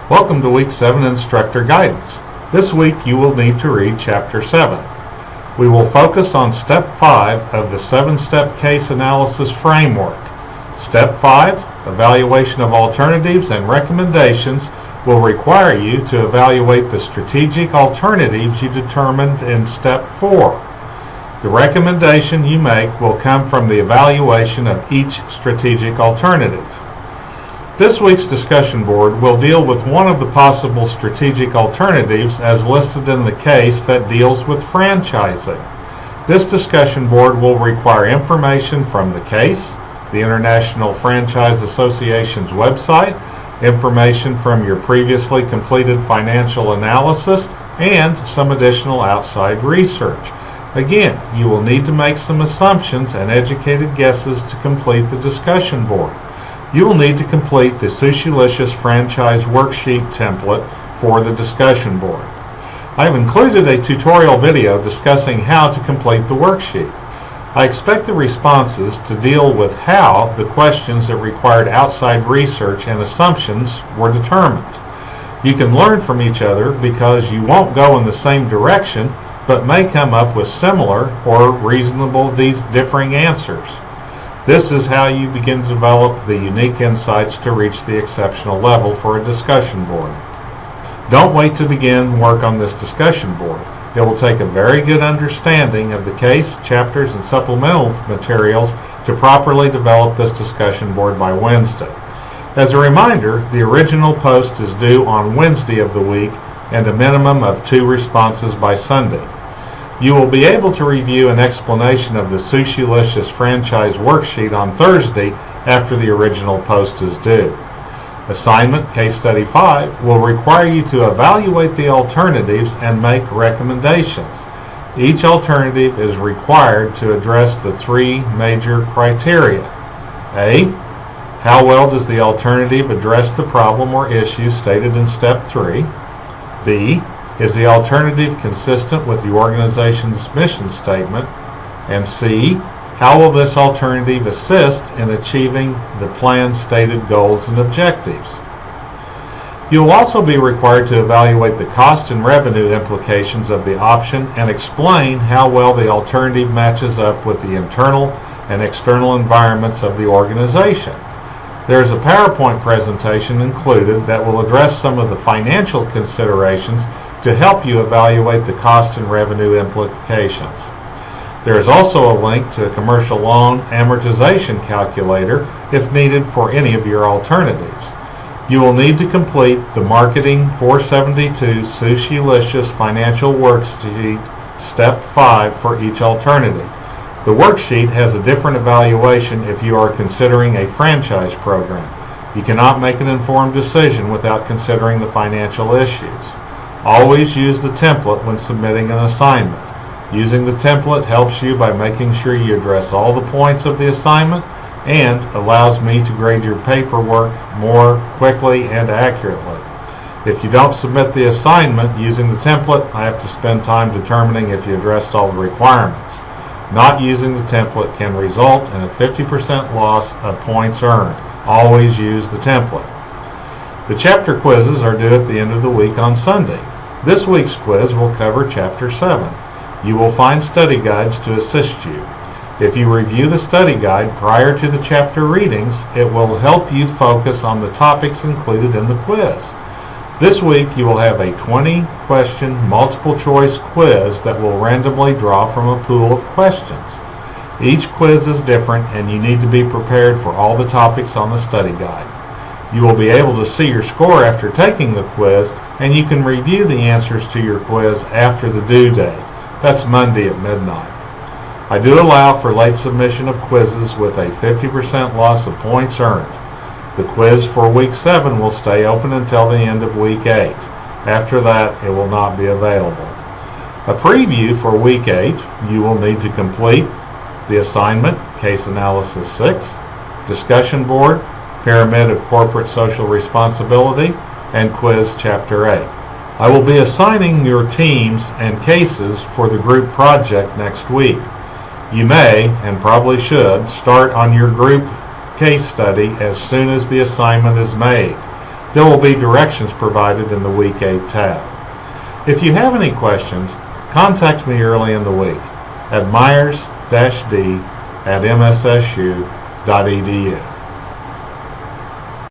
Welcome to Week 7 Instructor Guidance. This week you will need to read Chapter 7. We will focus on Step 5 of the 7-step case analysis framework. Step 5, evaluation of alternatives and recommendations, will require you to evaluate the strategic alternatives you determined in Step 4. The recommendation you make will come from the evaluation of each strategic alternative. This week's discussion board will deal with one of the possible strategic alternatives as listed in the case that deals with franchising. This discussion board will require information from the case, the International Franchise Association's website, information from your previously completed financial analysis, and some additional outside research. Again, you will need to make some assumptions and educated guesses to complete the discussion board. You will need to complete the Sushilicious Franchise Worksheet template for the discussion board. I have included a tutorial video discussing how to complete the worksheet. I expect the responses to deal with how the questions that required outside research and assumptions were determined. You can learn from each other because you won't go in the same direction, but may come up with similar or reasonable differing answers. This is how you begin to develop the unique insights to reach the exceptional level for a discussion board. Don't wait to begin work on this discussion board. It will take a very good understanding of the case, chapters, and supplemental materials to properly develop this discussion board by Wednesday. As a reminder, the original post is due on Wednesday of the week and a minimum of 2 responses by Sunday. You will be able to review an explanation of the Sushilicious Franchise Worksheet on Thursday after the original post is due. Assignment Case Study 5 will require you to evaluate the alternatives and make recommendations. Each alternative is required to address the 3 major criteria. A. How well does the alternative address the problem or issue stated in Step 3? B. Is the alternative consistent with the organization's mission statement? And C. How will this alternative assist in achieving the plan's stated goals and objectives? You will also be required to evaluate the cost and revenue implications of the option and explain how well the alternative matches up with the internal and external environments of the organization. There is a PowerPoint presentation included that will address some of the financial considerations to help you evaluate the cost and revenue implications. There is also a link to a commercial loan amortization calculator if needed for any of your alternatives. You will need to complete the Marketing 472 Sushilicious Financial Worksheet Step 5 for each alternative. The worksheet has a different evaluation if you are considering a franchise program. You cannot make an informed decision without considering the financial issues. Always use the template when submitting an assignment. Using the template helps you by making sure you address all the points of the assignment and allows me to grade your paperwork more quickly and accurately. If you don't submit the assignment using the template, I have to spend time determining if you addressed all the requirements. Not using the template can result in a 50% loss of points earned. Always use the template. The chapter quizzes are due at the end of the week on Sunday. This week's quiz will cover Chapter 7. You will find study guides to assist you. If you review the study guide prior to the chapter readings, it will help you focus on the topics included in the quiz. This week you will have a 20-question multiple-choice quiz that will randomly draw from a pool of questions. Each quiz is different and you need to be prepared for all the topics on the study guide. You will be able to see your score after taking the quiz, and you can review the answers to your quiz after the due date. That's Monday at midnight. I do allow for late submission of quizzes with a 50% loss of points earned. The quiz for Week 7 will stay open until the end of Week 8. After that, it will not be available. A preview for Week 8, you will need to complete the assignment, Case Analysis 6, Discussion Board, Pyramid of Corporate Social Responsibility, and Quiz Chapter 8. I will be assigning your teams and cases for the group project next week. You may, and probably should, start on your group case study as soon as the assignment is made. There will be directions provided in the Week 8 tab. If you have any questions, contact me early in the week at myers-d@mssu.edu.